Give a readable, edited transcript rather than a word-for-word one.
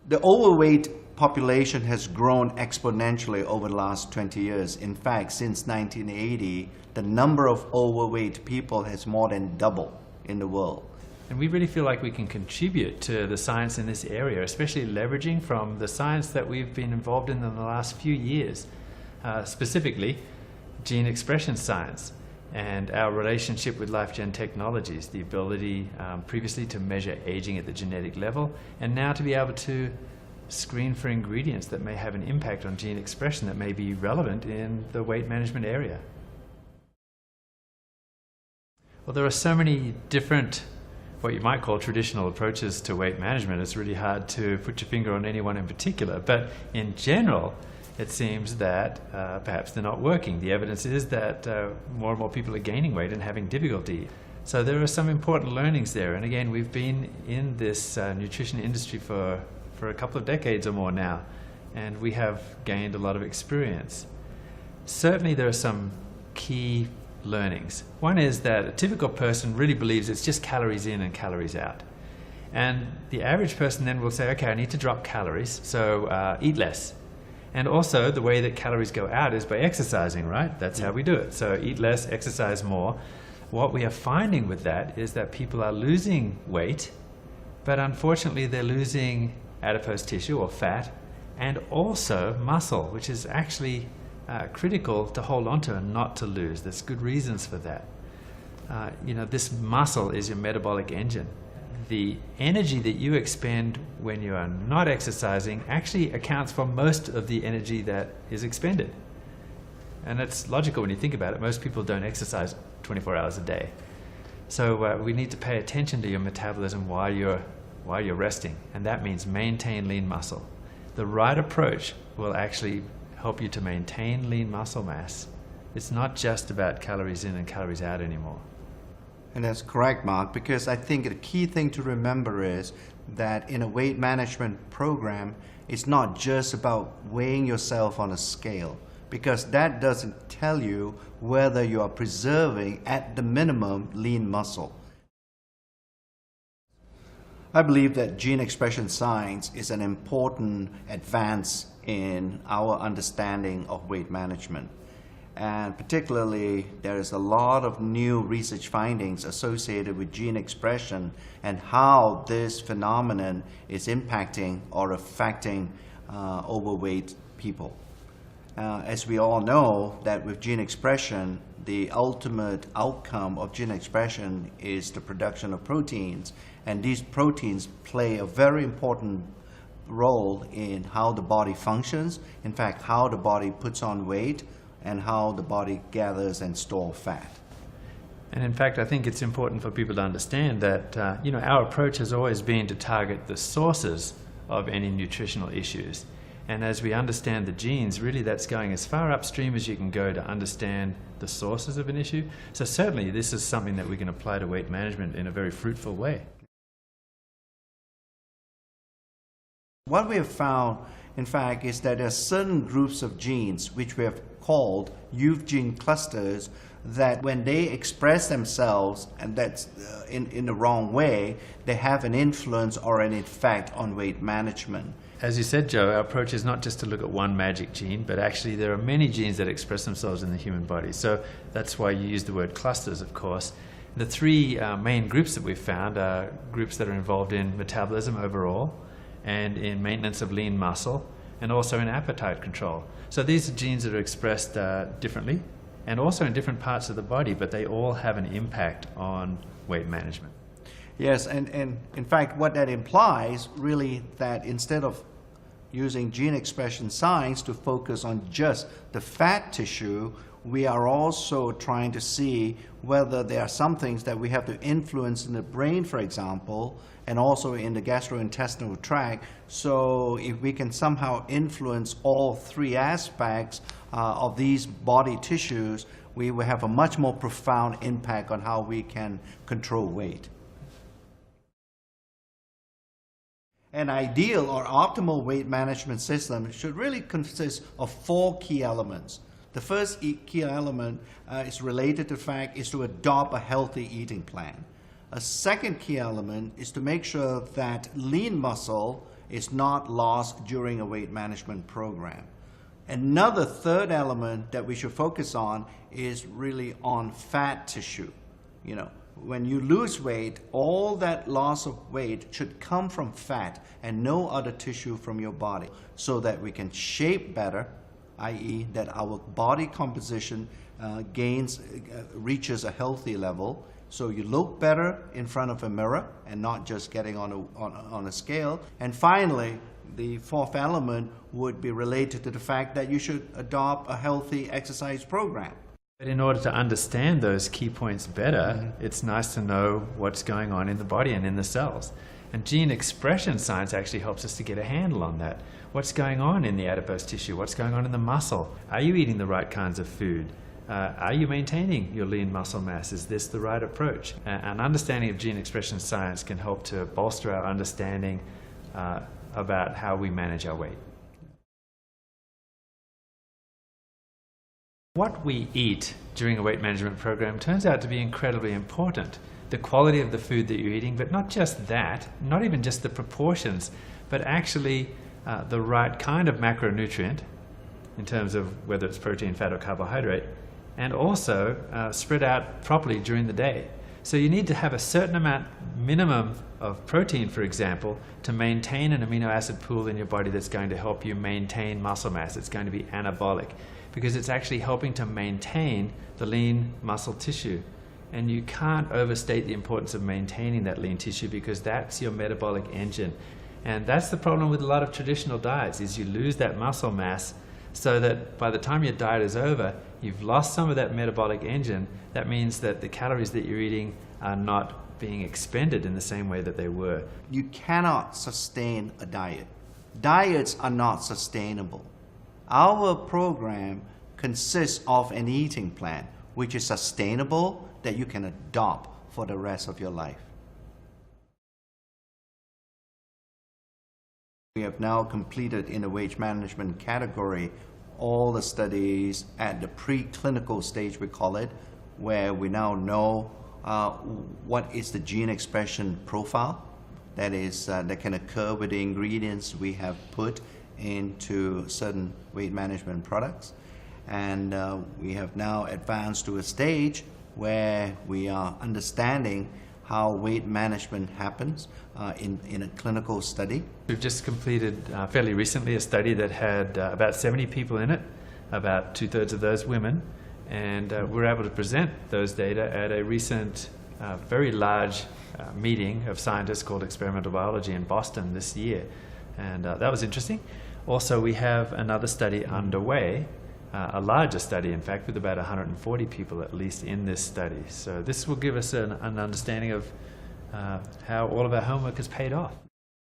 The overweight population has grown exponentially over the last 20 years. In fact, since 1980, the number of overweight people has more than doubled in the world. And we really feel like we can contribute to the science in this area, especially leveraging from the science that we've been involved in the last few years, specifically gene expression science and our relationship with LifeGen Technologies, the ability previously to measure aging at the genetic level, and now to be able to screen for ingredients that may have an impact on gene expression that may be relevant in the weight management area. Well, there are so many different, what you might call traditional approaches to weight management. It's really hard to put your finger on any one in particular, but in general, it seems that perhaps they're not working. The evidence is that more and more people are gaining weight and having difficulty. So there are some important learnings there. And again, we've been in this nutrition industry for a couple of decades or more now, and we have gained a lot of experience. Certainly there are some key learnings. One is that a typical person really believes it's just calories in and calories out. And the average person then will say, okay, I need to drop calories, so eat less. And also the way that calories go out is by exercising, right? That's how we do it. So eat less, exercise more. What we are finding with that is that people are losing weight, but unfortunately they're losing adipose tissue or fat, and also muscle, which is actually critical to hold on to and not to lose. There's good reasons for that. This muscle is your metabolic engine. The energy that you expend when you are not exercising actually accounts for most of the energy that is expended. And it's logical when you think about it. Most people don't exercise 24 hours a day. So we need to pay attention to your metabolism while you're resting, and that means maintain lean muscle. The right approach will actually help you to maintain lean muscle mass. It's not just about calories in and calories out anymore. And that's correct, Mark, because I think the key thing to remember is that in a weight management program, it's not just about weighing yourself on a scale, because that doesn't tell you whether you are preserving at the minimum lean muscle. I believe that gene expression science is an important advance in our understanding of weight management. And particularly, there is a lot of new research findings associated with gene expression and how this phenomenon is impacting or affecting overweight people. As we all know, that with gene expression, the ultimate outcome of gene expression is the production of proteins, and these proteins play a very important role in how the body functions, in fact, how the body puts on weight, and how the body gathers and stores fat. And in fact, I think it's important for people to understand that our approach has always been to target the sources of any nutritional issues. And as we understand the genes, really that's going as far upstream as you can go to understand the sources of an issue. So certainly this is something that we can apply to weight management in a very fruitful way. What we have found, in fact, is that there are certain groups of genes which we have called youth gene clusters that when they express themselves, and that's in the wrong way, they have an influence or an effect on weight management. As you said, Joe, our approach is not just to look at one magic gene, but actually there are many genes that express themselves in the human body. So that's why you use the word clusters, of course. The three main groups that we've found are groups that are involved in metabolism overall, and in maintenance of lean muscle, and also in appetite control. So these are genes that are expressed differently, and also in different parts of the body, but they all have an impact on weight management. Yes, and in fact what that implies really that instead of using gene expression science to focus on just the fat tissue, we are also trying to see whether there are some things that we have to influence in the brain, for example, and also in the gastrointestinal tract. So if we can somehow influence all three aspects of these body tissues, we will have a much more profound impact on how we can control weight. An ideal or optimal weight management system should really consist of 4 key elements. The first key element is related to the fact is to adopt a healthy eating plan. A second key element is to make sure that lean muscle is not lost during a weight management program. Another third element that we should focus on is really on fat tissue. You know, when you lose weight, all that loss of weight should come from fat and no other tissue from your body, so that we can shape better, i.e. that our body composition reaches a healthy level, so you look better in front of a mirror and not just getting on a scale. And finally, the fourth element would be related to the fact that you should adopt a healthy exercise program. But in order to understand those key points better, it's nice to know what's going on in the body and in the cells. And gene expression science actually helps us to get a handle on that. What's going on in the adipose tissue? What's going on in the muscle? Are you eating the right kinds of food? Are you maintaining your lean muscle mass? Is this the right approach? An understanding of gene expression science can help to bolster our understanding about how we manage our weight. What we eat during a weight management program turns out to be incredibly important. The quality of the food that you're eating, but not just that, not even just the proportions, but actually the right kind of macronutrient in terms of whether it's protein, fat, or carbohydrate, and also spread out properly during the day. So you need to have a certain amount minimum of protein, for example, to maintain an amino acid pool in your body that's going to help you maintain muscle mass. It's going to be anabolic because it's actually helping to maintain the lean muscle tissue. And you can't overstate the importance of maintaining that lean tissue because that's your metabolic engine. And that's the problem with a lot of traditional diets, is you lose that muscle mass so that by the time your diet is over, you've lost some of that metabolic engine. That means that the calories that you're eating are not being expended in the same way that they were. You cannot sustain a diet. Diets are not sustainable. Our program consists of an eating plan which is sustainable, that you can adopt for the rest of your life. We have now completed in the weight management category all the studies at the preclinical stage, we call it, where we now know what is the gene expression profile that can occur with the ingredients we have put into certain weight management products. And we have now advanced to a stage where we are understanding how weight management happens in a clinical study. We've just completed fairly recently a study that had about 70 people in it, about 2/3 of those women, and we're able to present those data at a recent very large meeting of scientists called Experimental Biology in Boston this year, and that was interesting. Also, we have another study underway, a larger study, in fact, with about 140 people at least in this study. So this will give us an understanding of how all of our homework has paid off.